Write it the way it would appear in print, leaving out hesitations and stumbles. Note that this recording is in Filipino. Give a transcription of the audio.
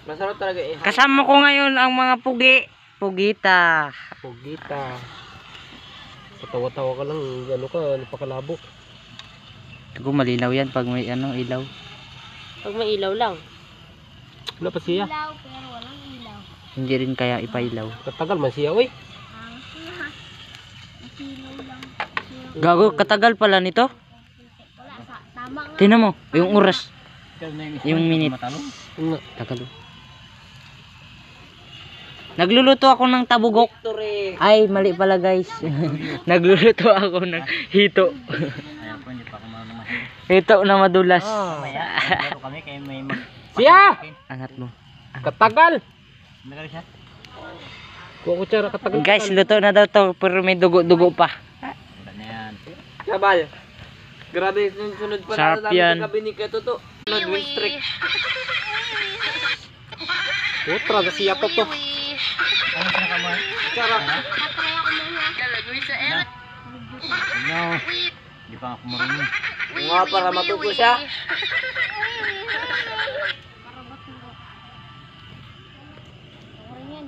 Masarap talaga eh. Kasama ko ngayon ang mga pugi. Pugita. Pugita. Patawa-tawa ka lang, ano ka, napakalabo. Ito malinaw yan pag may ano, ilaw. Pag may ilaw lang. Wala pa siya. Ilaw pero walang ilaw. Hindi rin kaya ipailaw. Katagal man siya, uy. Ilaw lang. Gago, katagal pala nito. Wala sa tama nga. Tingnan mo, yung oras. Yung minute. Nga. Tagal. Nagluluto ako ng tabugok. Victory. Ay, mali pala guys. Nagluluto ako ng hito. Ayaw po, hindi pa ako marunong mahal. Hito na madulas. Mamaya, laro kami kayo may mag... Siya! Angat mo. Katagal! Nagano siya? Kuha ko tsara, katagal. Guys, luto na daw to pero may dugo-dugo pa. Wala na yan. Kabal. Grabe yung sunod pa Sarap na yan. gabi ni Keto to. Sunod win streak. Putra, siya to to. Ano sa nakamahal? Tsara. Tatry ako muna. Galagoy sa era. No. Hindi pa ako marunong. Nga para matuto siya. Para ba't mo? Orang yan,